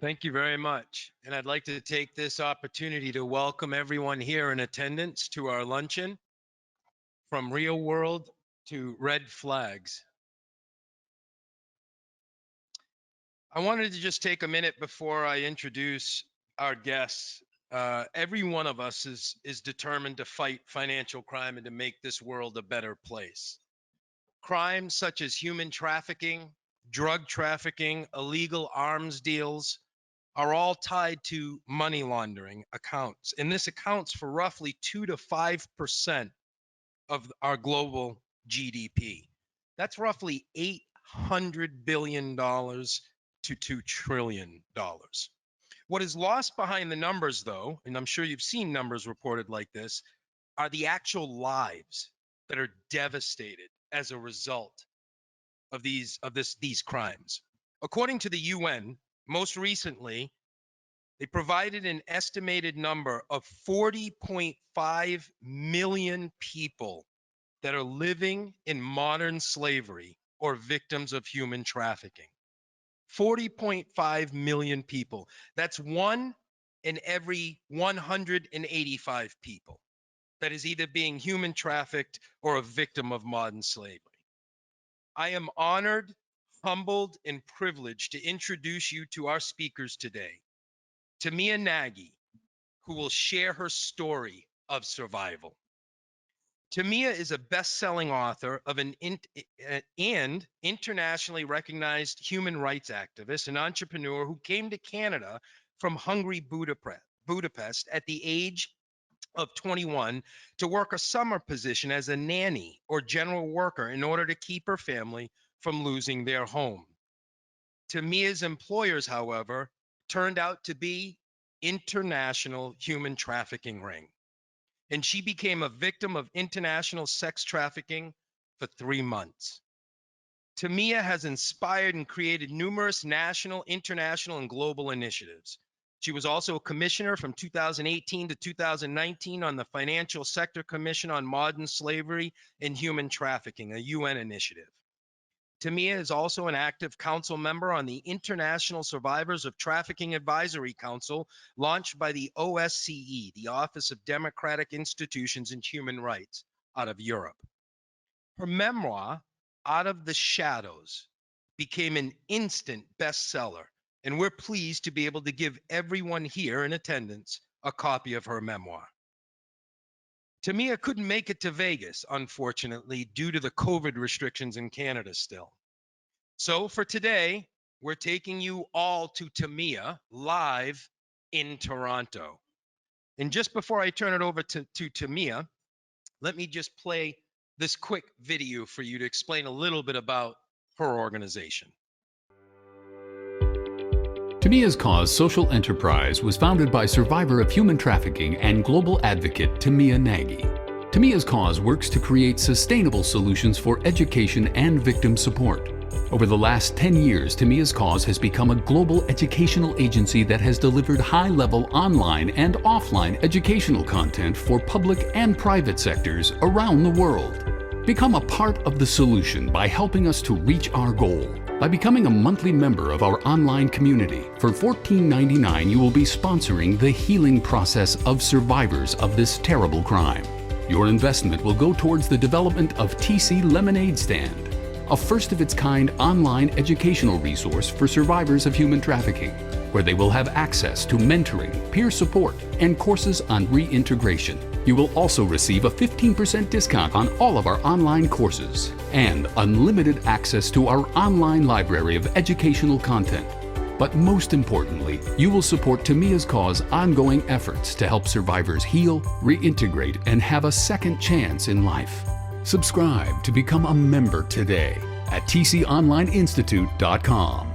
Thank you very much. And I'd like to take this opportunity to welcome everyone here in attendance to our luncheon, From Real World to Red Flags. I wanted to just take a minute before I introduce our guests. Every one of us is determined to fight financial crime and to make this world a better place. Crimes such as human trafficking, drug trafficking, illegal arms deals are all tied to money laundering accounts. And this accounts for roughly 2 to 5% of our global GDP. That's roughly $800 billion to $2 trillion. What is lost behind the numbers, though, and I'm sure you've seen numbers reported like this, are the actual lives that are devastated as a result of these crimes. According to the UN, most recently, they provided an estimated number of 40.5 million people that are living in modern slavery or victims of human trafficking. 40.5 million people. That's 1 in every 185 people that is either being human trafficked or a victim of modern slavery. I am honored, humbled, and privileged to introduce you to our speakers today. Tamiya Nagy, who will share her story of survival. Tamiya is a best-selling author of and internationally recognized human rights activist and entrepreneur who came to Canada from Hungary, Budapest at the age of 21 to work a summer position as a nanny or general worker in order to keep her family from losing their home. Tamiya's employers, however, turned out to be international human trafficking ring, and she became a victim of international sex trafficking for 3 months. Tamiya has inspired and created numerous national, international, and global initiatives. She was also a commissioner from 2018 to 2019 on the Financial Sector Commission on Modern Slavery and Human Trafficking, a UN initiative. Tamiya is also an active council member on the International Survivors of Trafficking Advisory Council, launched by the OSCE, the Office of Democratic Institutions and Human Rights, out of Europe. Her memoir, Out of the Shadows, became an instant bestseller, and we're pleased to be able to give everyone here in attendance a copy of her memoir. Tamiya couldn't make it to Vegas, unfortunately, due to the COVID restrictions in Canada still. So for today, we're taking you all to Tamiya live in Toronto. And just before I turn it over to Tamiya, let me just play this quick video for you to explain a little bit about her organization. Tamiya's Cause Social Enterprise was founded by survivor of human trafficking and global advocate Tamiya Nagy. Tamiya's Cause works to create sustainable solutions for education and victim support. Over the last 10 years, Tamiya's Cause has become a global educational agency that has delivered high-level online and offline educational content for public and private sectors around the world. Become a part of the solution by helping us to reach our goal. By becoming a monthly member of our online community, for $14.99 you will be sponsoring the healing process of survivors of this terrible crime. Your investment will go towards the development of TC Lemonade Stand, a first-of-its-kind online educational resource for survivors of human trafficking, where they will have access to mentoring, peer support, and courses on reintegration. You will also receive a 15% discount on all of our online courses and unlimited access to our online library of educational content. But most importantly, you will support Tamiya's Cause ongoing efforts to help survivors heal, reintegrate, and have a second chance in life. Subscribe to become a member today at tconlineinstitute.com.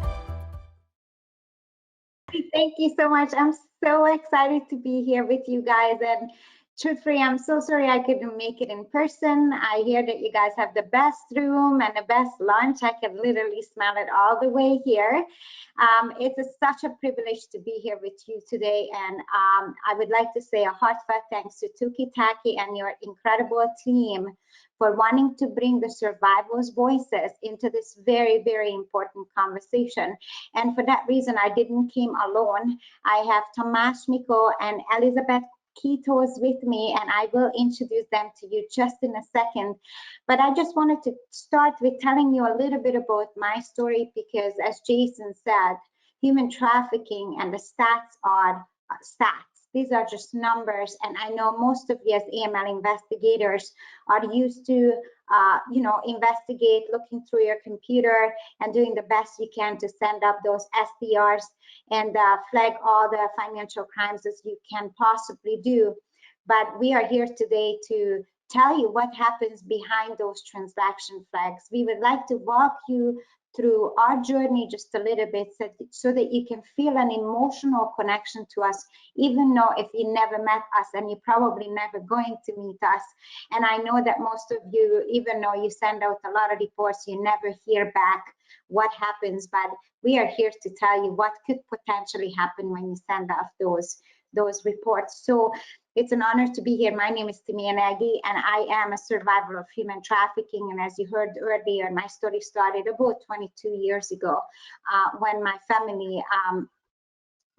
Thank you so much. I'm so excited to be here with you guys and Truthfully, I'm so sorry I couldn't make it in person. I hear that you guys have the best room and the best lunch. I can literally smell it all the way here. Such a privilege to be here with you today. And I would like to say a heartfelt thanks to Tookitaki and your incredible team for wanting to bring the survivors' voices into this very, very important conversation. And for that reason, I didn't came alone. I have Tomasz Miko and Elizabeth Kitos with me, and I will introduce them to you just in a second. But I just wanted to start with telling you a little bit about my story because, as Jason said, human trafficking and the stats are stats. These are just numbers, and I know most of you as AML investigators are used to investigate, looking through your computer and doing the best you can to send up those SDRs and flag all the financial crimes as you can possibly do. But we are here today to tell you what happens behind those transaction flags. We would like to walk you through our journey just a little bit so that you can feel an emotional connection to us, even though if you never met us, and you're probably never going to meet us. And I know that most of you, even though you send out a lot of reports, you never hear back what happens, but we are here to tell you what could potentially happen when you send off those reports. So it's an honor to be here. My name is Tamiya, and I am a survivor of human trafficking. And as you heard earlier, my story started about 22 years ago when my family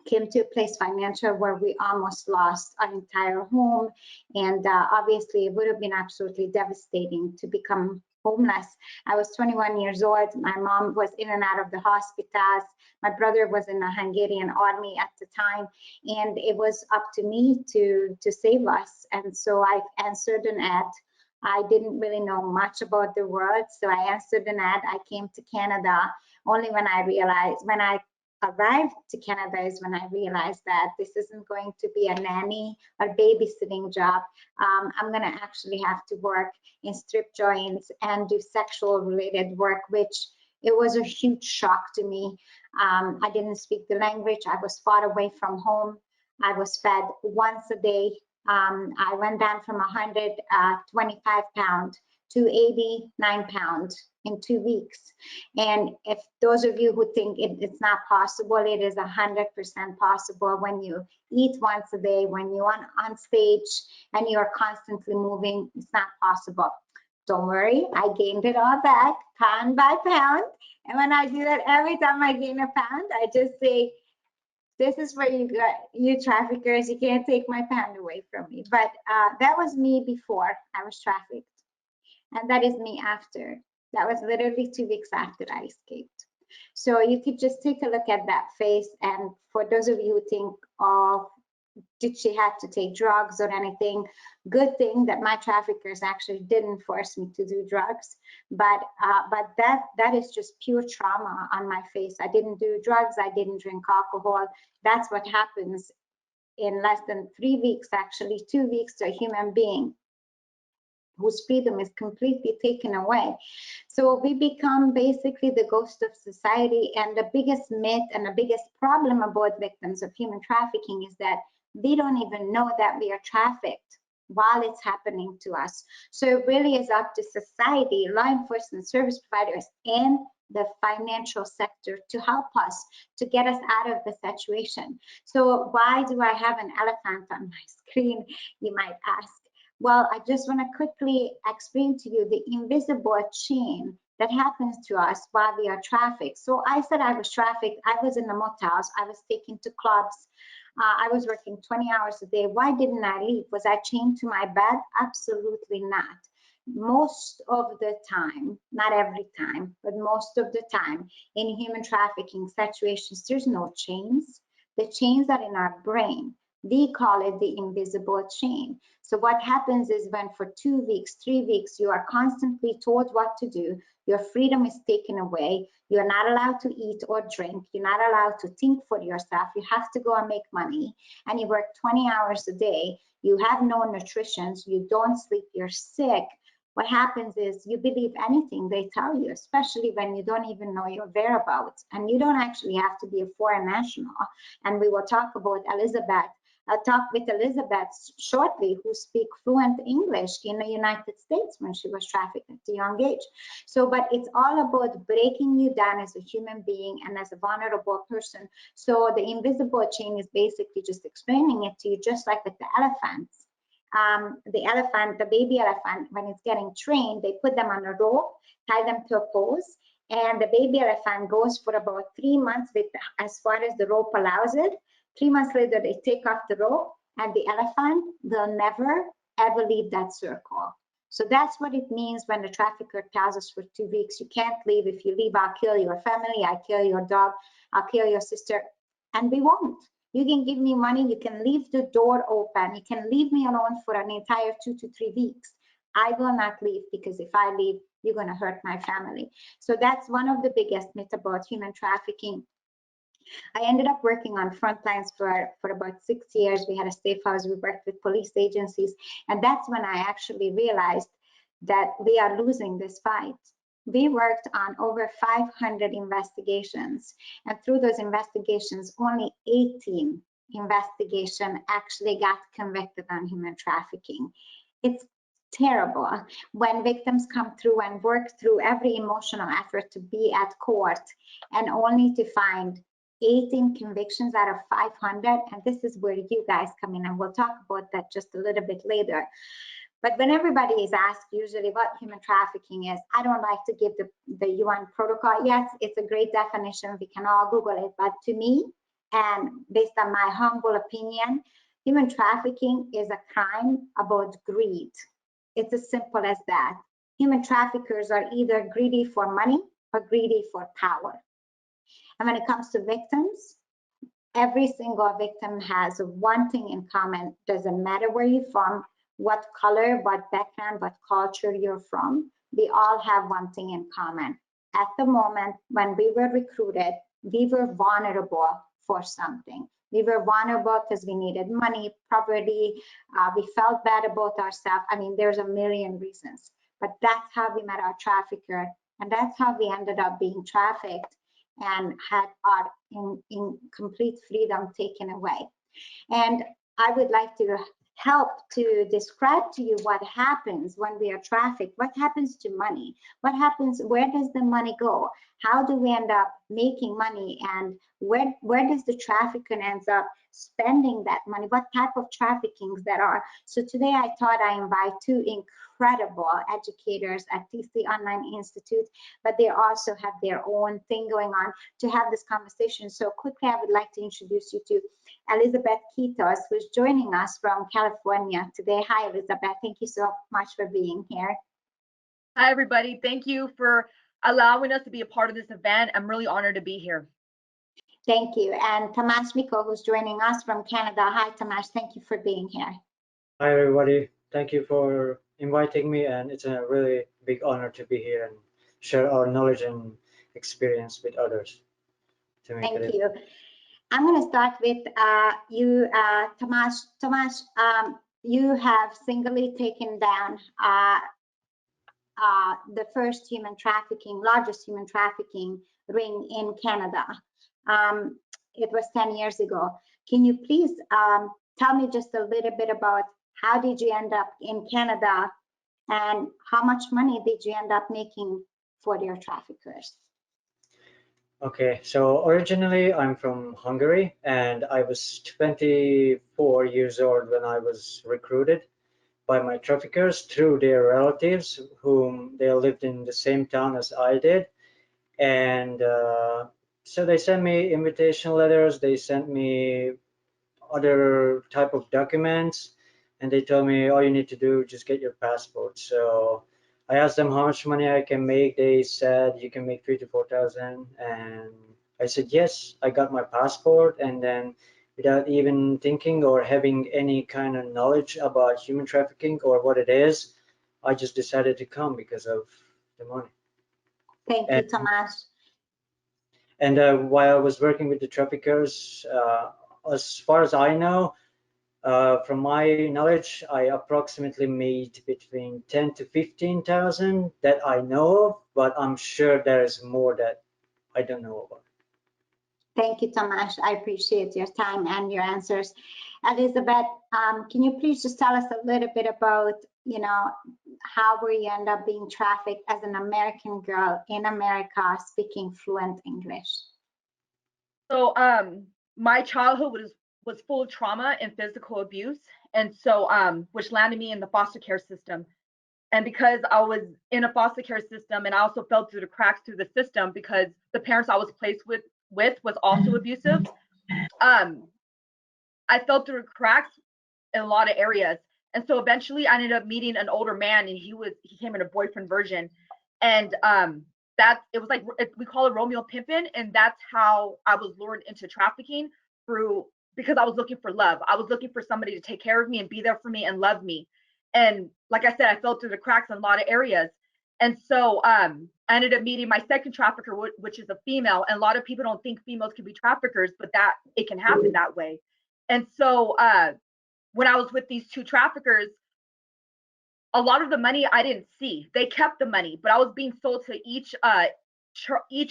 came to a place financial where we almost lost our entire home. And obviously, it would have been absolutely devastating to become homeless. I was 21 years old. My mom was in and out of the hospitals. My brother was in the Hungarian army at the time, and it was up to me to save us. And so I answered an ad. I didn't really know much about the world, so I answered an ad. I came to Canada only when I arrived to Canada is when I realized that this isn't going to be a nanny or babysitting job. I'm going to actually have to work in strip joints and do sexual related work, which it was a huge shock to me. I didn't speak the language. I was far away from home. I was fed once a day. I went down from 125 pounds to 89 pounds in 2 weeks. And if those of you who think it's not possible, it is 100% possible when you eat once a day, when you're on stage and you're constantly moving, it's not possible. Don't worry, I gained it all back, pound by pound. And when I do that, every time I gain a pound, I just say, this is where you traffickers, you can't take my pound away from me. But that was me before I was trafficked. And that is me after. That was literally 2 weeks after I escaped. So you could just take a look at that face. And for those of you who think, oh, did she have to take drugs or anything? Good thing that my traffickers actually didn't force me to do drugs. But that is just pure trauma on my face. I didn't do drugs. I didn't drink alcohol. That's what happens in less than 3 weeks, actually 2 weeks, to a human being whose freedom is completely taken away. So we become basically the ghost of society. And the biggest myth and the biggest problem about victims of human trafficking is that they don't even know that we are trafficked while it's happening to us. So it really is up to society, law enforcement service providers, and the financial sector to help us, to get us out of the situation. So why do I have an elephant on my screen, you might ask? Well, I just want to quickly explain to you the invisible chain that happens to us while we are trafficked. So I said I was trafficked. I was in the motels. I was taken to clubs. I was working 20 hours a day. Why didn't I leave? Was I chained to my bed? Absolutely not. Most of the time, not every time, but most of the time in human trafficking situations, there's no chains. The chains are in our brain. We call it the invisible chain. So what happens is when for 2 weeks, 3 weeks, you are constantly told what to do, your freedom is taken away, you're not allowed to eat or drink, you're not allowed to think for yourself, you have to go and make money, and you work 20 hours a day, you have no nutrition, you don't sleep, you're sick. What happens is you believe anything they tell you, especially when you don't even know your whereabouts, and you don't actually have to be a foreign national. And we will talk about Elizabeth talked with Elizabeth shortly, who speaks fluent English in the United States when she was trafficked at a young age. So, but it's all about breaking you down as a human being and as a vulnerable person. So the invisible chain is basically just explaining it to you, just like with the elephants. The baby elephant, when it's getting trained, they put them on a rope, tie them to a pose, and the baby elephant goes for about 3 months with as far as the rope allows it. 3 months later, they take off the rope, and the elephant will never, ever leave that circle. So that's what it means when the trafficker tells us for 2 weeks, you can't leave. If you leave, I'll kill your family, I'll kill your dog, I'll kill your sister, and we won't. You can give me money, you can leave the door open, you can leave me alone for an entire 2 to 3 weeks. I will not leave, because if I leave, you're going to hurt my family. So that's one of the biggest myths about human trafficking. I ended up working on front lines for about 6 years. We had a safe house, we worked with police agencies, and that's when I actually realized that we are losing this fight. We worked on over 500 investigations, and through those investigations, only 18 investigations actually got convicted on human trafficking. It's terrible when victims come through and work through every emotional effort to be at court and only to find 18 convictions out of 500, and this is where you guys come in, and we'll talk about that just a little bit later. But when everybody is asked usually what human trafficking is, I don't like to give the UN protocol. Yes, it's a great definition. We can all Google it. But to me, and based on my humble opinion, human trafficking is a crime about greed. It's as simple as that. Human traffickers are either greedy for money or greedy for power. And when it comes to victims, every single victim has one thing in common. Doesn't matter where you're from, what color, what background, what culture you're from, we all have one thing in common. At the moment when we were recruited, we were vulnerable for something. We were vulnerable because we needed money, property, we felt bad about ourselves. I mean, there's a million reasons, but that's how we met our trafficker, and that's how we ended up being trafficked and had our in complete freedom taken away. And I would like to help to describe to you what happens when we are trafficked. What happens to money? What happens? Where does the money go? How do we end up making money? And where does the trafficker ends up spending that money? What type of traffickings there are? So today I thought I invite two incredible educators at TC Online Institute, but they also have their own thing going on to have this conversation. So quickly, I would like to introduce you to Elizabeth Kitos, who's joining us from California today. Hi, Elizabeth. Thank you so much for being here. Hi, everybody. Thank you for allowing us to be a part of this event. I'm really honored to be here. Thank you. And Tomasz Miko, who's joining us from Canada. Hi, Tomasz. Thank you for being here. Hi, everybody. Thank you for inviting me, and it's a really big honor to be here and share our knowledge and experience with others. Thank you. I'm going to start with you, Tomasz. Tomasz, you have singly taken down the first largest human trafficking ring in Canada. It was 10 years ago. Can you please tell me just a little bit about how did you end up in Canada and how much money did you end up making for your traffickers? Okay, so originally I'm from Hungary, and I was 24 years old when I was recruited by my traffickers through their relatives, whom they lived in the same town as I did. And so they sent me invitation letters, they sent me other type of documents, and they told me all you need to do is just get your passport. So I asked them how much money I can make. They said you can make 3,000 to 4,000, and I said yes. I got my passport, and then without even thinking or having any kind of knowledge about human trafficking or what it is, I just decided to come because of the money. Thank you, Tomasz. And while I was working with the traffickers, as far as I know, from my knowledge, I approximately made between 10 to 15,000 that I know of, but I'm sure there is more that I don't know about. Thank you, Tomasz. I appreciate your time and your answers. Elizabeth, can you please just tell us a little bit about, how were you end up being trafficked as an American girl in America speaking fluent English? So my childhood was full of trauma and physical abuse, and so which landed me in the foster care system. And because I was in a foster care system, and I also fell through the cracks through the system because the parents I was placed with was also abusive. I fell through cracks in a lot of areas, and so eventually I ended up meeting an older man, and he came in a boyfriend version, and it was like we call it Romeo pimping, and that's how I was lured into trafficking because I was looking for love. I was looking for somebody to take care of me and be there for me and love me. And like I said, I fell through the cracks in a lot of areas. And so I ended up meeting my second trafficker, which is a female. And a lot of people don't think females can be traffickers, but that it can happen that way. And so when I was with these two traffickers, a lot of the money I didn't see. They kept the money, but I was being sold to each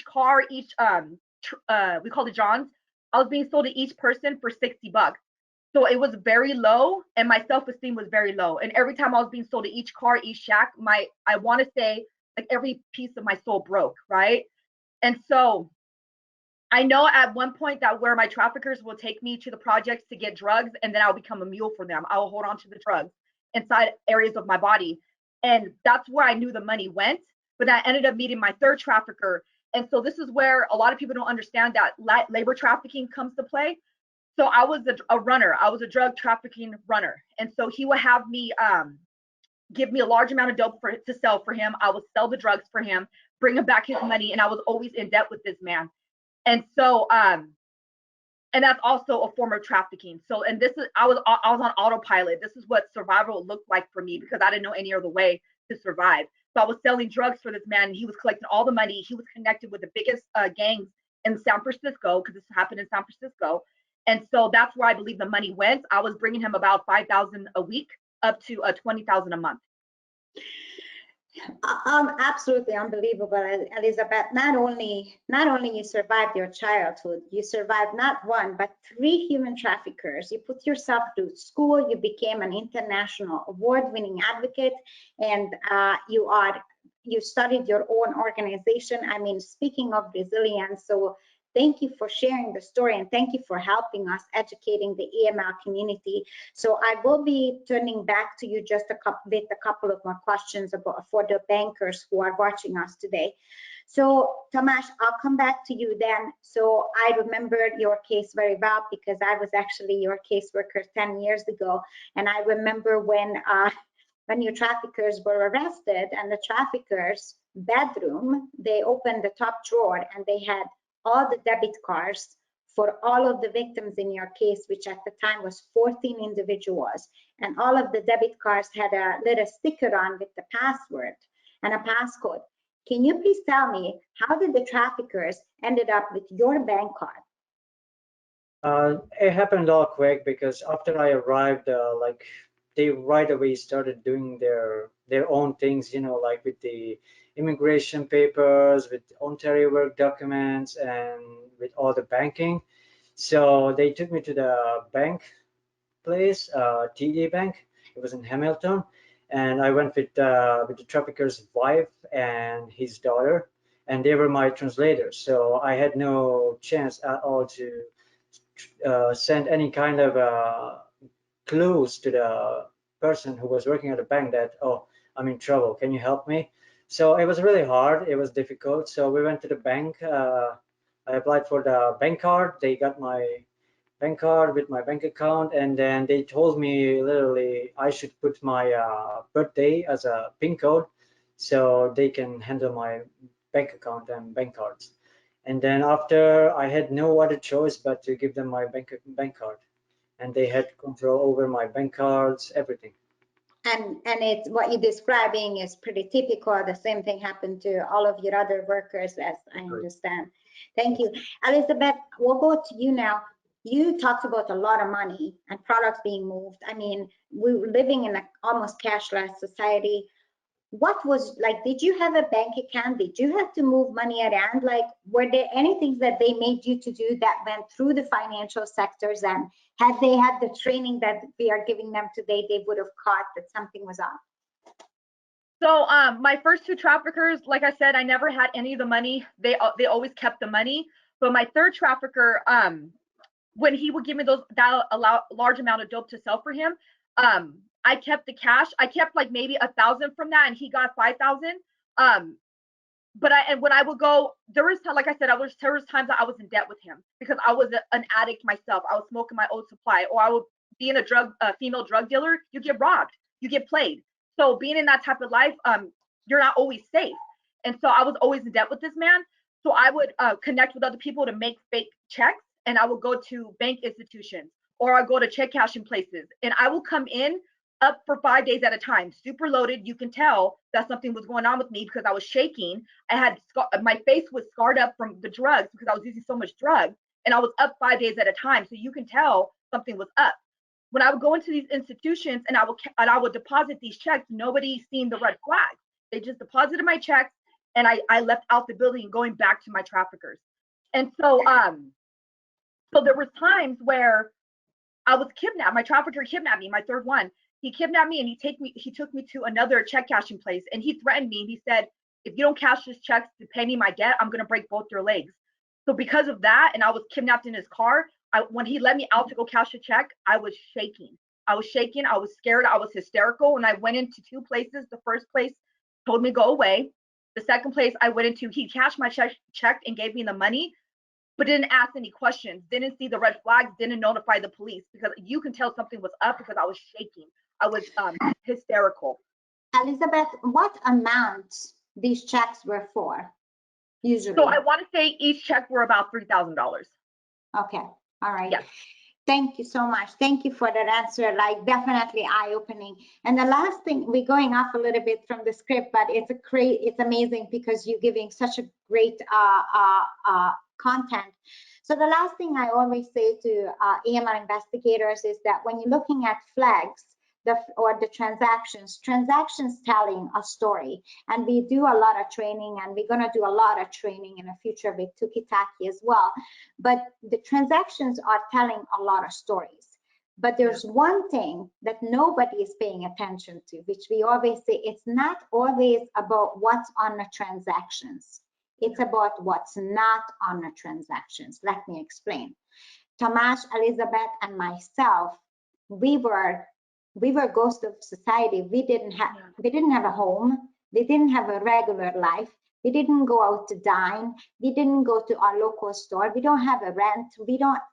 car, we call it Johns. I was being sold to each person for $60. So it was very low, and my self-esteem was very low. And every time I was being sold to each car, each shack, I want to say like every piece of my soul broke, right? And so I know at one point that where my traffickers will take me to the projects to get drugs, and then I'll become a mule for them. I will hold on to the drugs inside areas of my body. And that's where I knew the money went. But I ended up meeting my third trafficker. And so this is where a lot of people don't understand that labor trafficking comes to play. So I was a runner. I was a drug trafficking runner. And so he would have me give me a large amount of dope to sell for him. I would sell the drugs for him, bring him back his money, and I was always in debt with this man. And so and that's also a form of trafficking. So, and this is I was on autopilot. This is what survival looked like for me because I didn't know any other way to survive. So I was selling drugs for this man, and he was collecting all the money. He was connected with the biggest gangs in San Francisco because this happened in San Francisco. And so that's where I believe the money went. I was bringing him about $5,000 a week up to $20,000 a month. Absolutely unbelievable, Elizabeth. Not only you survived your childhood, you survived not one but 3 human traffickers. You put yourself through school. You became an international award-winning advocate, and you started your own organization. I mean, speaking of resilience, so thank you for sharing the story, and thank you for helping us educating the AML community. So I will be turning back to you just with a couple of more questions for the bankers who are watching us today. So Tomasz, I'll come back to you then. So I remember your case very well because I was actually your caseworker 10 years ago, and I remember when your traffickers were arrested, and the traffickers' bedroom, they opened the top drawer and they had all the debit cards for all of the victims in your case, which at the time was 14 individuals. And all of the debit cards had a little sticker on with the password and a passcode. Can you please tell me, how did the traffickers ended up with your bank card? It happened all quick because after I arrived, they right away started doing their own things, like with the immigration papers, with Ontario work documents, and with all the banking. So they took me to the bank place, TD Bank. It was in Hamilton, and I went with the trafficker's wife and his daughter, and they were my translators. So I had no chance at all to send any kind of clues to the person who was working at the bank that, oh, I'm in trouble, can you help me? So it was really hard, it was difficult. So we went to the bank. I applied for the bank card. They got my bank card with my bank account, and then they told me literally I should put my birthday as a PIN code so they can handle my bank account and bank cards. And then after, I had no other choice but to give them my bank card, and they had control over my bank cards, everything. And it's what you're describing is pretty typical. The same thing happened to all of your other workers, as I understand. Thank you. Elizabeth, we'll go to you now. You talked about a lot of money and products being moved. I mean, we're living in an almost cashless society. what was like, did you have a bank account? Did you have to move money around? Like, were there any things that they made you to do that went through the financial sectors, and had they had the training that we are giving them today, they would have caught that something was off? So my first two traffickers, like I said, I never had any of the money. They always kept the money. But my third trafficker, when he would give me large amount of dope to sell for him, I kept the cash. I kept like maybe 1,000 from that, and he got 5,000. And when I would go, there was, like I said, there was times that I was in debt with him because I was an addict myself. I was smoking my own supply, or I would be in a female drug dealer. You get robbed, you get played. So being in that type of life, you're not always safe. And so I was always in debt with this man. So I would connect with other people to make fake checks, and I would go to bank institutions, or I go to check cashing places, and I will come in up for 5 days at a time, super loaded. You can tell that something was going on with me because I was shaking. I had my face was scarred up from the drugs because I was using so much drugs, and I was up 5 days at a time. So you can tell something was up. When I would go into these institutions and I would deposit these checks, nobody seen the red flags. They just deposited my checks, and I left out the building going back to my traffickers. And so so there was times where I was kidnapped. My trafficker kidnapped me, my third one. He kidnapped me, and he took me to another check cashing place, and he threatened me. He said, if you don't cash this checks to pay me my debt, I'm gonna break both your legs. So because of that, and I was kidnapped in his car, when he let me out to go cash a check, I was shaking. I was shaking, I was scared, I was hysterical. And I went into two places. The first place told me go away. The second place I went into, he cashed my check and gave me the money, but didn't ask any questions, didn't see the red flags, didn't notify the police, because you can tell something was up because I was shaking. I was hysterical. Elizabeth, what amount these checks were for, usually? So I want to say each check were about $3,000. Okay, all right. Yes. Thank you so much. Thank you for that answer. Like, definitely eye-opening. And the last thing, we're going off a little bit from the script, but it's amazing because you're giving such a great content. So the last thing I always say to AMR investigators is that when you're looking at flags, or the transactions telling a story. And we do a lot of training, and we're gonna do a lot of training in the future with Tookitaki as well. But the transactions are telling a lot of stories. But there's one thing that nobody is paying attention to, which we always say, it's not always about what's on the transactions. It's about what's not on the transactions. Let me explain. Tomasz, Elizabeth, and myself, we were ghosts of society. We didn't have a home. We didn't have a regular life. We didn't go out to dine. We didn't go to our local store. We don't have a rent.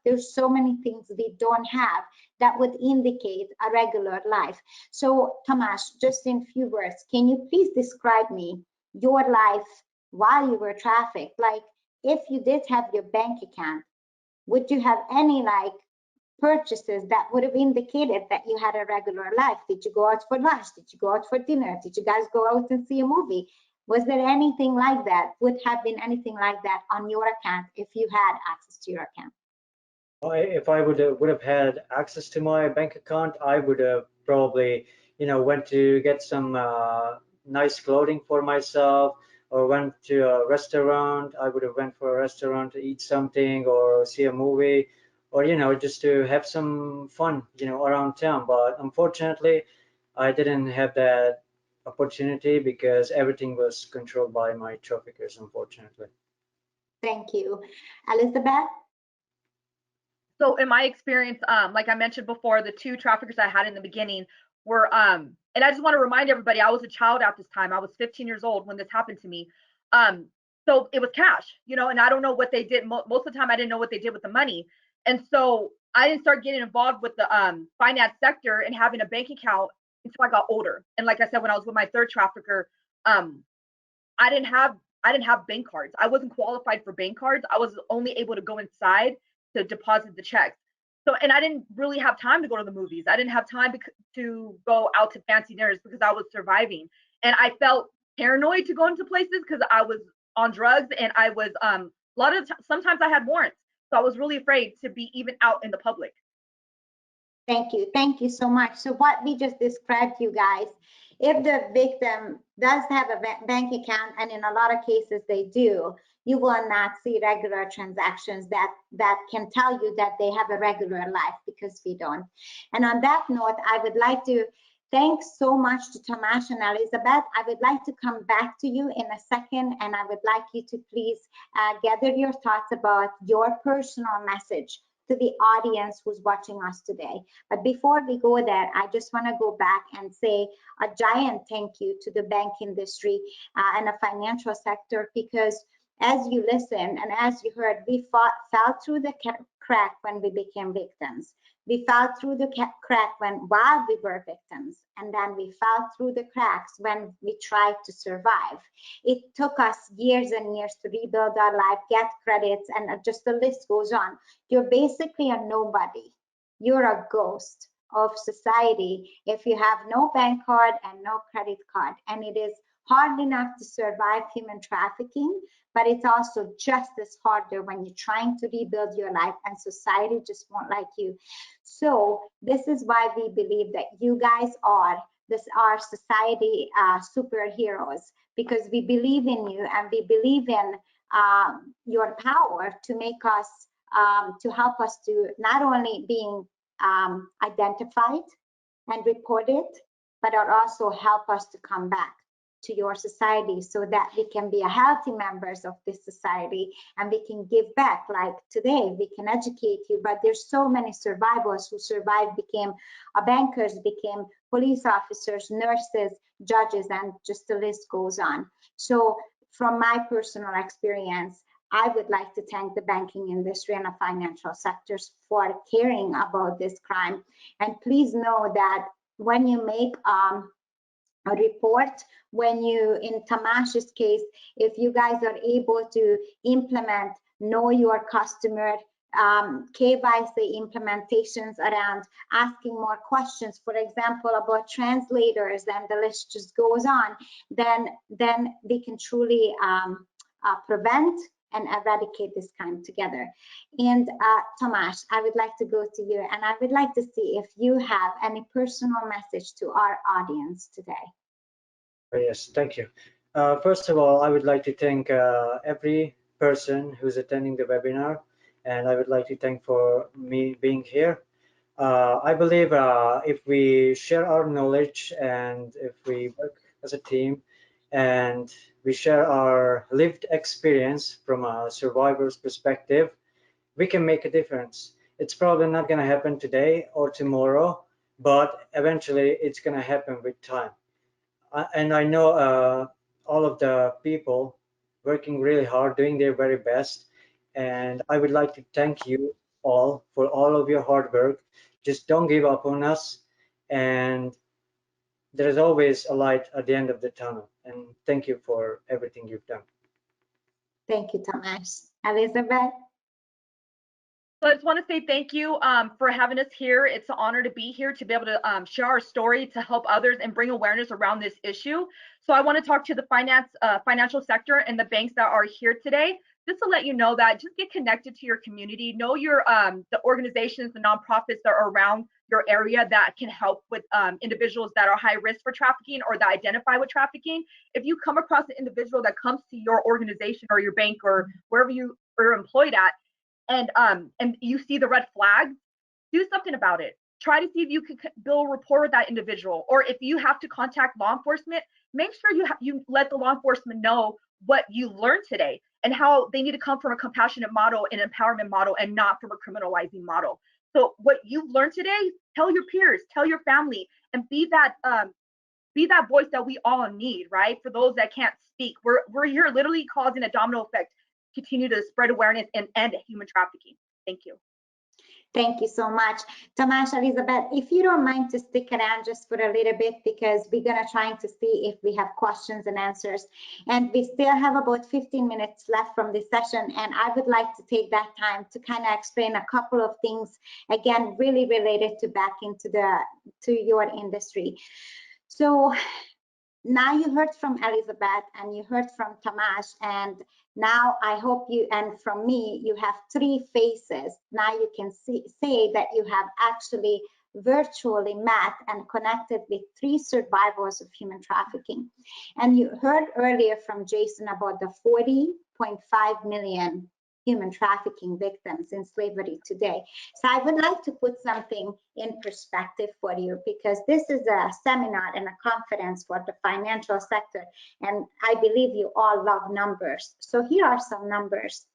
There's so many things we don't have that would indicate a regular life. So Tomasz, just in few words, can you please describe me your life while you were trafficked? Like, if you did have your bank account, would you have any purchases that would have indicated that you had a regular life? Did you go out for lunch? Did you go out for dinner? Did you guys go out and see a movie? Was there anything like that? Would have been anything like that on your account if you had access to your account? If I would have had access to my bank account, I would have probably, went to get some nice clothing for myself, or went to a restaurant. I would have went for a restaurant to eat something or see a movie, or just to have some fun around town. But unfortunately, I didn't have that opportunity because everything was controlled by my traffickers, unfortunately. Thank you. Elizabeth? So in my experience, like I mentioned before, the two traffickers I had in the beginning were and I just want to remind everybody, I was a child at this time. I was 15 years old when this happened to me. So it was cash, and I don't know what they did. Most of the time I didn't know what they did with the money. And so I didn't start getting involved with the finance sector and having a bank account until I got older. And like I said, when I was with my third trafficker, I didn't have bank cards. I wasn't qualified for bank cards. I was only able to go inside to deposit the checks. So, and I didn't really have time to go to the movies. I didn't have time to go out to fancy dinners because I was surviving. And I felt paranoid to go into places because I was on drugs, and I was sometimes I had warrants. So I was really afraid to be even out in the public. Thank you so much. So what we just described, you guys, if the victim does have a bank account, and in a lot of cases they do, you will not see regular transactions that can tell you that they have a regular life, because we don't. And on that note, I would like to thank so much to Tomasz and Elizabeth. I would like to come back to you in a second, and I would like you to please gather your thoughts about your personal message to the audience who's watching us today. But before we go there, I just want to go back and say a giant thank you to the bank industry and the financial sector, because as you listened and as you heard, we fell through the crack when we became victims. We fell through the crack while we were victims, and then we fell through the cracks when we tried to survive. It took us years and years to rebuild our life, get credits, and just the list goes on. You're basically a nobody. You're a ghost of society if you have no bank card and no credit card. And it is hard enough to survive human trafficking, but it's also just as harder when you're trying to rebuild your life and society just won't like you. So this is why we believe that you guys are our society superheroes, because we believe in you and we believe in your power to make us to help us to not only being identified and reported, but also help us to come back to your society so that we can be a healthy members of this society and we can give back. Like today, we can educate you, but there's so many survivors who survived, became bankers, became police officers, nurses, judges, and just the list goes on. So from my personal experience, I would like to thank the banking industry and the financial sectors for caring about this crime. And please know that when you make a report, when you, in Tamash's case, if you guys are able to implement know your customer, KYC implementations around asking more questions, for example, about translators, and the list just goes on, then we can truly prevent and eradicate this crime together. And Tomasz, I would like to go to you, and I would like to see if you have any personal message to our audience today. Yes, thank you. First of all, I would like to thank every person who's attending the webinar, and I would like to thank for me being here. I believe if we share our knowledge and if we work as a team and we share our lived experience from a survivor's perspective, we can make a difference. It's probably not going to happen today or tomorrow, but eventually it's going to happen with time. And I know all of the people working really hard, doing their very best. And I would like to thank you all for all of your hard work. Just don't give up on us. And there's always a light at the end of the tunnel. And thank you for everything you've done. Thank you, Tomasz. Elizabeth? So I just want to say thank you for having us here. It's an honor to be here to be able to share our story to help others and bring awareness around this issue. So I want to talk to the financial sector and the banks that are here today, just to let you know that just get connected to your community, know your the organizations, the nonprofits that are around your area that can help with individuals that are high risk for trafficking or that identify with trafficking. If you come across an individual that comes to your organization or your bank or wherever you are employed at, and you see the red flag, do something about it. Try to see if you can build a rapport with that individual, or if you have to contact law enforcement, make sure you let the law enforcement know what you learned today and how they need to come from a compassionate model and empowerment model and not from a criminalizing model. So what you've learned today, tell your peers, tell your family, and be that voice that we all need, right? For those that can't speak, we're here literally causing a domino effect, continue to spread awareness and end human trafficking. Thank you. Thank you so much. Tomasz, Elizabeth, if you don't mind to stick around just for a little bit, because we're gonna try to see if we have questions and answers. And we still have about 15 minutes left from this session. And I would like to take that time to kind of explain a couple of things, again, really related to back into to your industry. So now you heard from Elizabeth and you heard from Tomasz, and now I hope you, and from me, you have three faces. Now you can say that you have actually virtually met and connected with 3 survivors of human trafficking. And you heard earlier from Jason about the 40.5 million human trafficking victims in slavery today. So I would like to put something in perspective for you, because this is a seminar and a conference for the financial sector, and I believe you all love numbers. So here are some numbers.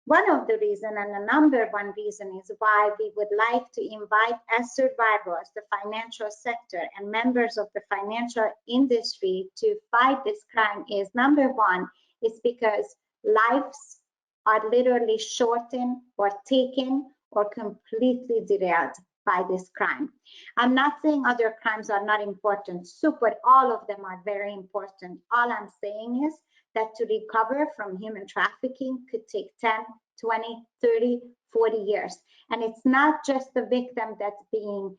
One of the reasons, and the number one reason, is why we would like to invite as survivors the financial sector and members of the financial industry to fight this crime is, number one, is because lives are literally shortened or taken or completely derailed by this crime. I'm not saying other crimes are not important, but all of them are very important. All I'm saying is that to recover from human trafficking could take 10, 20, 30, 40 years. And it's not just the victim that's being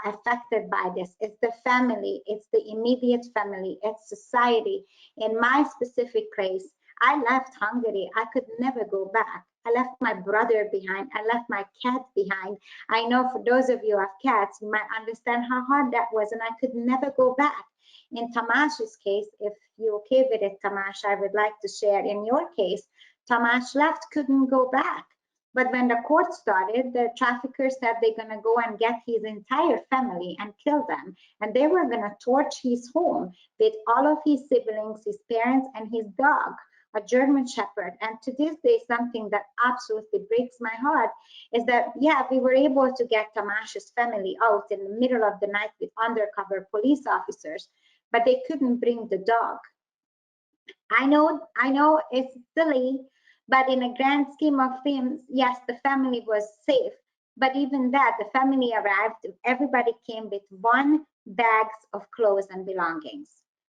affected by this, it's the family, it's the immediate family, it's society. In my specific case, I left Hungary. I could never go back. I left my brother behind. I left my cat behind. I know for those of you who have cats, you might understand how hard that was, and I could never go back. In Tamash's case, if you're okay with it, Tamash, I would like to share. In your case, Tamash left, couldn't go back. But when the court started, the traffickers said they're going to go and get his entire family and kill them. And they were going to torch his home with all of his siblings, his parents, and his dog, a German Shepherd. And to this day, something that absolutely breaks my heart is that, yeah, we were able to get Tamash's family out in the middle of the night with undercover police officers, but they couldn't bring the dog. I know it's silly, but in a grand scheme of things, yes, the family was safe. But even that, the family arrived, everybody came with 1 bag of clothes and belongings.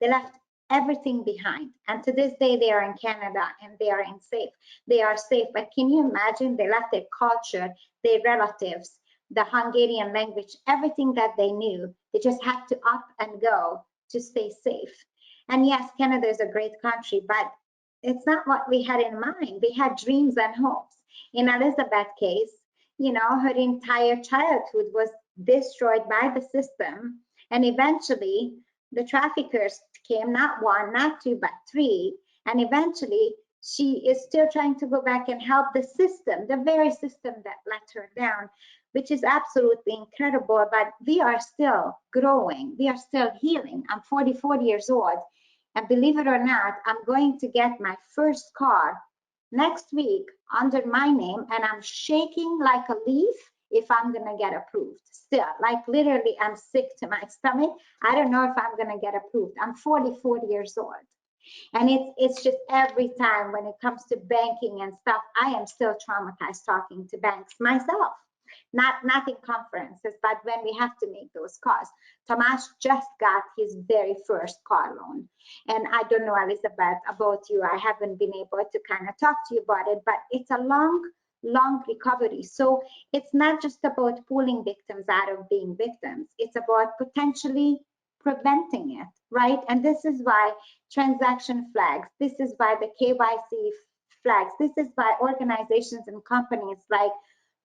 They left everything behind. And to this day, they are in Canada and they are safe. They are safe. But can you imagine? They left their culture, their relatives, the Hungarian language, everything that they knew. They just had to up and go to stay safe. And yes, Canada is a great country, but it's not what we had in mind. We had dreams and hopes. In Elizabeth's case, you know, her entire childhood was destroyed by the system. And eventually, the traffickers came, not 1, not 2, but 3. And eventually, she is still trying to go back and help the system, the very system that let her down, which is absolutely incredible. But we are still growing. We are still healing. I'm 44 years old. And believe it or not, I'm going to get my first car next week under my name, and I'm shaking like a leaf if I'm gonna get approved. Still, like literally, I'm sick to my stomach. I don't know if I'm gonna get approved. I'm 44 years old. And it's just every time when it comes to banking and stuff, I am still traumatized talking to banks myself. Not in conferences, but when we have to make those calls. Tomasz just got his very first car loan. And I don't know, Elizabeth, about you. I haven't been able to kind of talk to you about it, but it's a long recovery. So it's not just about pulling victims out of being victims. It's about potentially preventing it, right? And this is why transaction flags, this is why the KYC flags, this is why organizations and companies like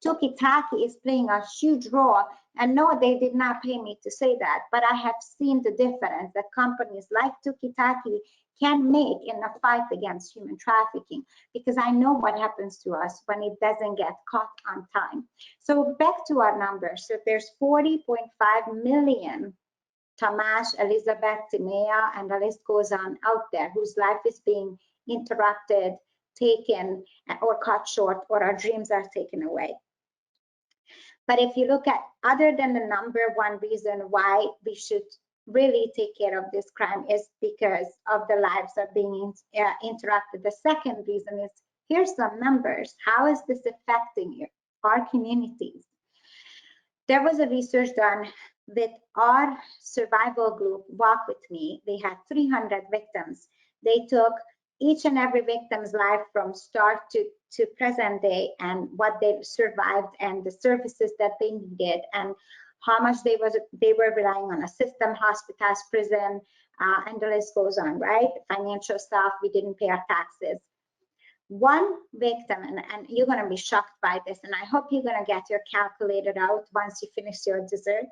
Tookitaki is playing a huge role. And no, they did not pay me to say that, but I have seen the difference that companies like Tookitaki can make in the fight against human trafficking, because I know what happens to us when it doesn't get caught on time. So back to our numbers. So there's 40.5 million Tamash, Elizabeth, Tamiya, and the list goes on out there whose life is being interrupted, taken, or cut short, or our dreams are taken away. But if you look at, other than the number one reason why we should really take care of this crime is because of the lives are being interrupted. The second reason is, here's some numbers. How is this affecting our communities? There was a research done with our survival group, Walk With Me. They had 300 victims. They took each and every victim's life from start to present day, and what they survived and the services that they needed, and how much they were relying on a system, hospitals, prison, and the list goes on, right? Financial stuff, we didn't pay our taxes. One victim, and you're going to be shocked by this, and I hope you're going to get your calculator out once you finish your dessert.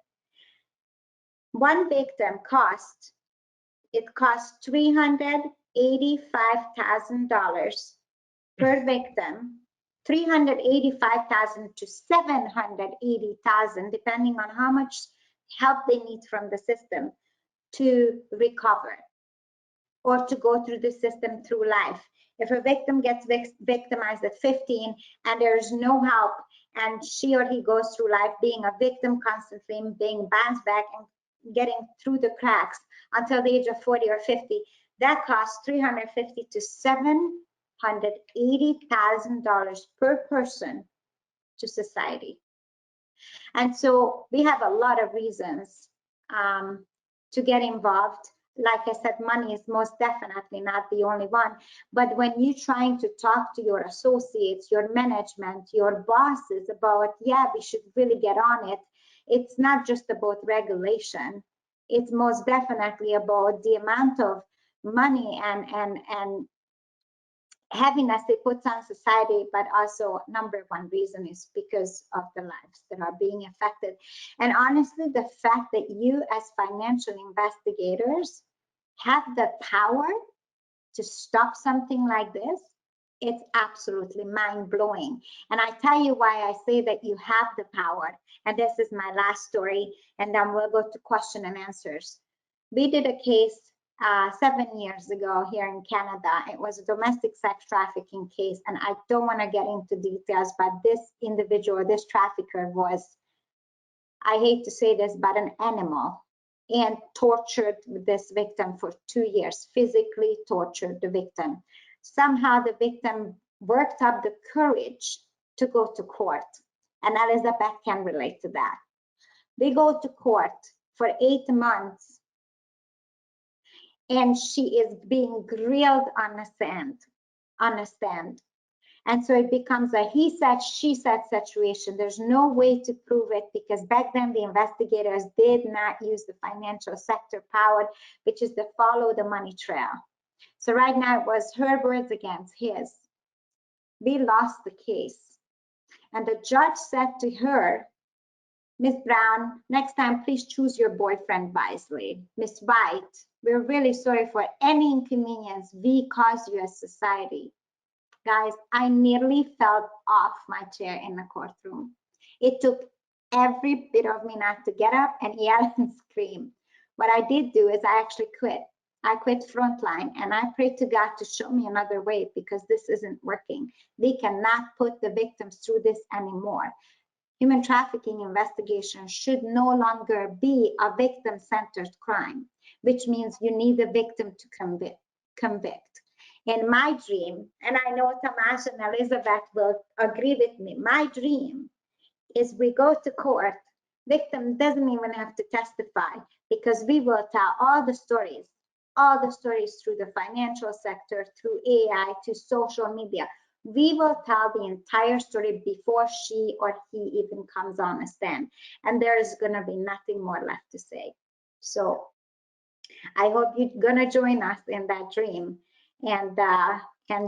One victim cost $385,000 per victim, 385,000 to 780,000, depending on how much help they need from the system to recover or to go through the system through life. If a victim gets victimized at 15 and there's no help, and she or he goes through life being a victim constantly, being bounced back and getting through the cracks until the age of 40 or 50, that costs $350,000 to $780,000 per person to society. And so we have a lot of reasons to get involved. Like I said, money is most definitely not the only one. But when you're trying to talk to your associates, your management, your bosses about, yeah, we should really get on it, it's not just about regulation. It's most definitely about the amount of money and heaviness it puts on society, but also number one reason is because of the lives that are being affected. And honestly, the fact that you as financial investigators have the power to stop something like this, it's absolutely mind-blowing. And I tell you why I say that you have the power. And this is my last story, and then we'll go to question and answers. We did a case 7 years ago here in Canada. It was a domestic sex trafficking case, and I don't want to get into details, but this individual, this trafficker was, I hate to say this, but an animal, and tortured this victim for 2 years, physically tortured the victim. Somehow the victim worked up the courage to go to court, and Elizabeth can relate to that. They go to court for 8 months, and she is being grilled on a stand. And so it becomes a he said, she said situation. There's no way to prove it because back then the investigators did not use the financial sector power, which is the follow the money trail. So right now it was her words against his. We lost the case. And the judge said to her, Miss Brown, next time, please choose your boyfriend wisely. Miss White, we're really sorry for any inconvenience we caused you as society. Guys, I nearly fell off my chair in the courtroom. It took every bit of me not to get up and yell and scream. What I did do is I actually quit. I quit Frontline, and I prayed to God to show me another way because this isn't working. We cannot put the victims through this anymore. Human trafficking investigation should no longer be a victim-centered crime, which means you need the victim to convict. In my dream, and I know Tamas and Elizabeth will agree with me, my dream is we go to court, victim doesn't even have to testify because we will tell all the stories through the financial sector, through AI, to social media. We will tell the entire story before she or he even comes on a stand. And there is going to be nothing more left to say. So I hope you're going to join us in that dream and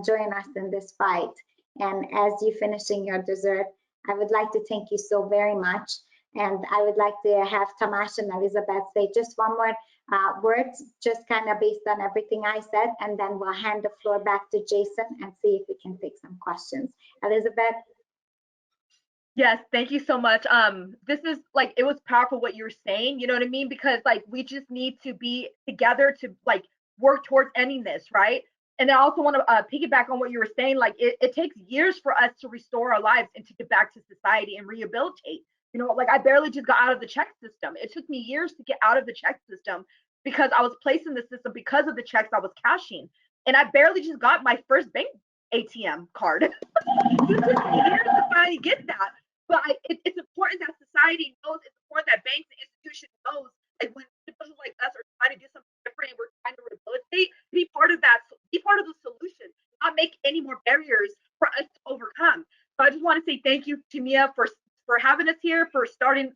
join us in this fight. And as you're finishing your dessert, I would like to thank you so very much. And I would like to have Tamas and Elizabeth say just one more words, just kind of based on everything I said, and then we'll hand the floor back to Jason and see if we can take some questions. Elizabeth? Yes, thank you so much. This is like, it was powerful what you were saying, you know what I mean? Because like, we just need to be together to like work towards ending this, right? And I also want to piggyback on what you were saying, like it takes years for us to restore our lives and to get back to society and rehabilitate. You know, like I barely just got out of the check system. It took me years to get out of the check system because I was placed in the system because of the checks I was cashing. And I barely just got my first bank ATM card. It took me years to finally get that. But it's important that society knows, it's important that banks and institutions knows, like when individuals like us are trying to do something different and we're trying to rehabilitate, be part of that, be part of the solution, not make any more barriers for us to overcome. So I just want to say thank you, Tamiya, for having us here, for starting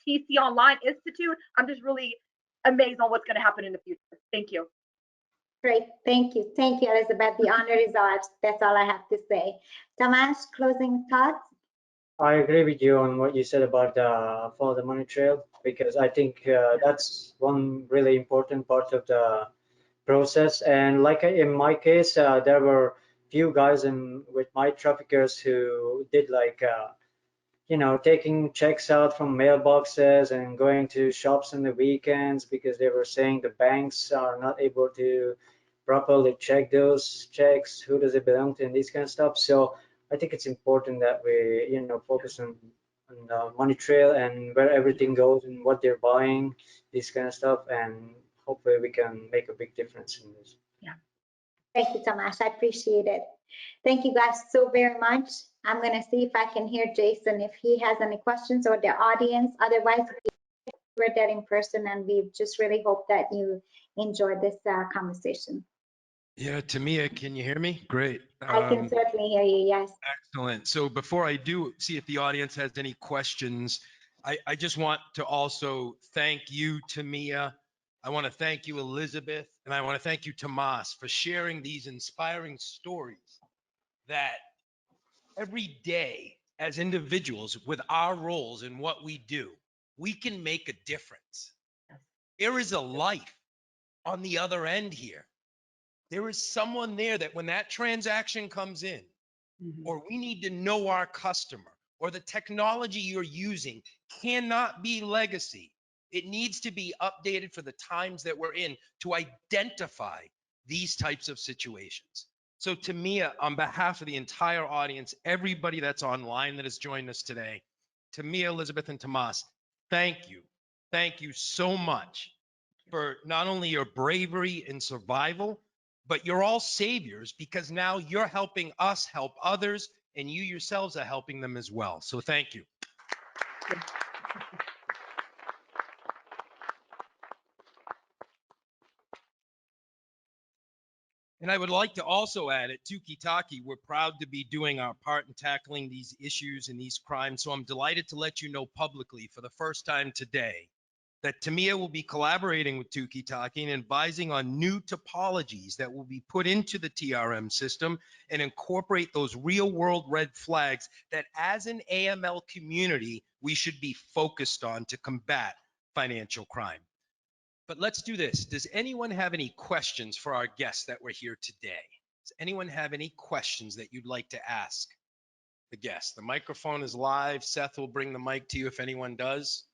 TC Online Institute. I'm just really amazed on what's going to happen in the future. Thank you. Great. Thank you. Thank you, Elizabeth. The honor is ours. That's all I have to say. Tamash, closing thoughts? I agree with you on what you said about follow the money trail, because I think that's one really important part of the process. And like in my case, there were few guys in with my traffickers who did like taking checks out from mailboxes and going to shops on the weekends because they were saying the banks are not able to properly check those checks, who does it belong to, and these kind of stuff. So I think it's important that we, focus on the money trail and where everything goes and what they're buying, this kind of stuff, and hopefully we can make a big difference in this. Yeah. Thank you, Tamash. I appreciate it. Thank you guys so very much. I'm going to see if I can hear Jason if he has any questions, or the audience. Otherwise, we're there in person, and we just really hope that you enjoyed this conversation. Yeah, Tamiya, can you hear me? Great. I can certainly hear you, yes. Excellent. So before I do see if the audience has any questions, I just want to also thank you, Tamiya. I want to thank you, Elizabeth, and I want to thank you, Tomas, for sharing these inspiring stories that every day as individuals with our roles and what we do, we can make a difference. There is a life on the other end here. There is someone there that when that transaction comes in, or we need to know our customer, or the technology you're using cannot be legacy. It needs to be updated for the times that we're in to identify these types of situations. So Tamiya, on behalf of the entire audience, everybody that's online that has joined us today, Tamiya, Elizabeth, and Tomas, thank you. Thank you so much for not only your bravery and survival, but you're all saviors because now you're helping us help others, and you yourselves are helping them as well. So thank you. And I would like to also add at Tookitaki, we're proud to be doing our part in tackling these issues and these crimes. So I'm delighted to let you know publicly for the first time today that Tamiya will be collaborating with Tookitaki and advising on new topologies that will be put into the TRM system and incorporate those real world red flags that as an AML community, we should be focused on to combat financial crime. But let's do this. Does anyone have any questions for our guests that were here today? Does anyone have any questions that you'd like to ask the guests? The microphone is live. Seth will bring the mic to you if anyone does.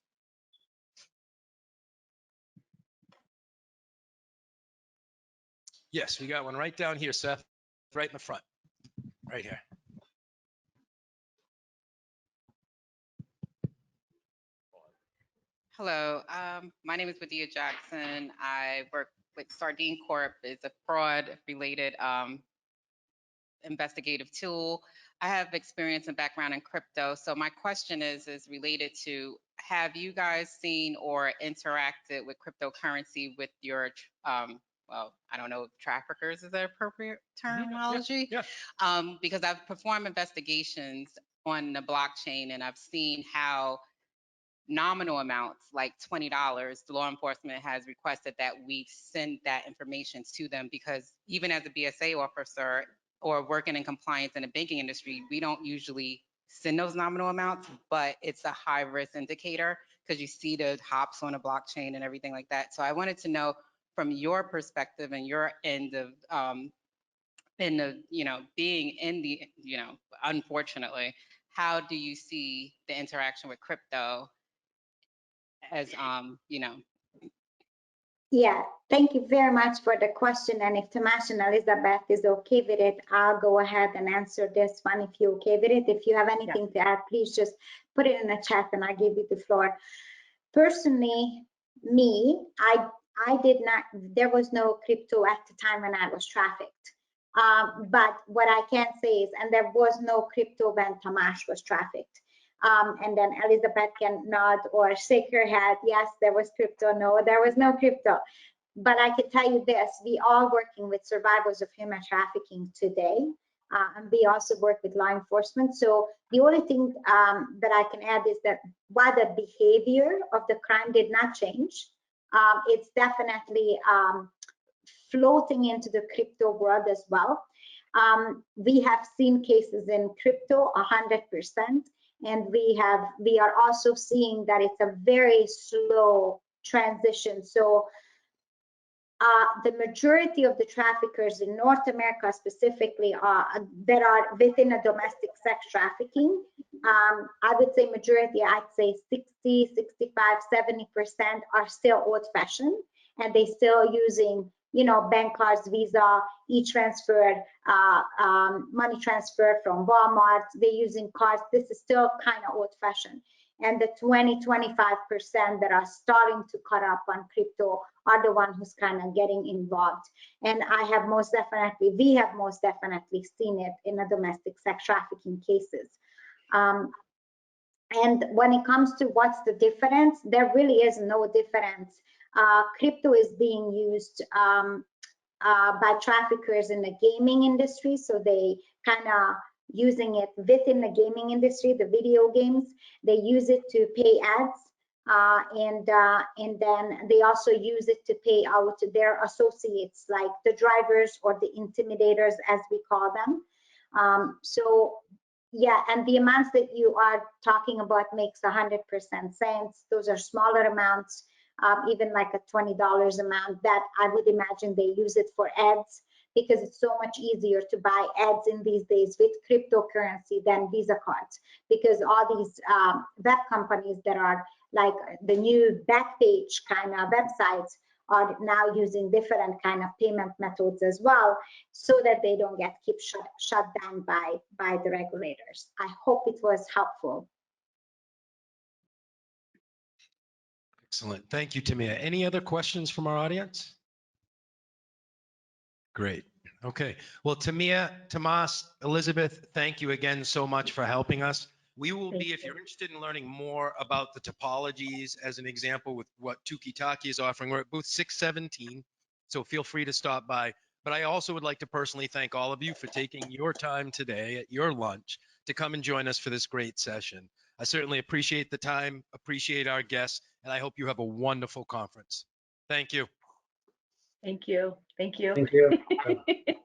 Yes, we got one right down here, Seth, right in the front, right here. Hello, my name is Wadia Jackson. I work with Sardine Corp. It's a fraud-related investigative tool. I have experience and background in crypto. So my question is related to, have you guys seen or interacted with cryptocurrency with your, well, I don't know if traffickers is the appropriate terminology? Yeah. Because I've performed investigations on the blockchain, and I've seen how nominal amounts like $20, law enforcement has requested that we send that information to them, because even as a BSA officer or working in compliance in the banking industry, we don't usually send those nominal amounts, but it's a high risk indicator because you see the hops on a blockchain and everything like that. So I wanted to know from your perspective and your end of being in the, unfortunately, how do you see the interaction with crypto as, Yeah, thank you very much for the question. And if Tomas and Elizabeth is okay with it, I'll go ahead and answer this one if you're okay with it. If you have anything to add, please just put it in the chat and I'll give you the floor. Personally, I did not, there was no crypto at the time when I was trafficked. But what I can say is, and there was no crypto when Tomas was trafficked. And then Elizabeth can nod or shake her head. Yes, there was crypto. No, there was no crypto. But I can tell you this, we are working with survivors of human trafficking today. And we also work with law enforcement. So the only thing that I can add is that while the behavior of the crime did not change, it's definitely floating into the crypto world as well. We have seen cases in crypto 100%, and we are also seeing that it's a very slow transition. So the majority of the traffickers in North America specifically that are within a domestic sex trafficking, I would say majority, I'd say 60, 65, 70% are still old fashioned, and they still using, you know, bank cards, Visa, e-transfer, money transfer from Walmart. They're using cards. This is still kind of old fashioned. And the 20-25% that are starting to cut up on crypto are the one who's kind of getting involved. And we have most definitely seen it in the domestic sex trafficking cases. And when it comes to what's the difference, there really is no difference. Crypto is being used by traffickers in the gaming industry, so they kind of using it within the gaming industry, the video games. They use it to pay ads, and then they also use it to pay out their associates, like the drivers or the intimidators, as we call them. So yeah, and the amounts that you are talking about makes 100% sense. Those are smaller amounts, even like a $20 amount that I would imagine they use it for ads, because it's so much easier to buy ads in these days with cryptocurrency than Visa cards, because all these web companies that are like the new Backpage kind of websites are now using different kind of payment methods as well, so that they don't get shut down by the regulators. I hope it was helpful. Excellent. Thank you, Tamiya. Any other questions from our audience? Great. Okay. Well, Tamiya, Tomas, Elizabeth, thank you again so much for helping us. We will be, if you're interested in learning more about the topologies, as an example with what Tookitaki is offering, we're at booth 617, so feel free to stop by. But I also would like to personally thank all of you for taking your time today at your lunch to come and join us for this great session. I certainly appreciate the time, appreciate our guests, and I hope you have a wonderful conference. Thank you. Thank you. Thank you. Thank you.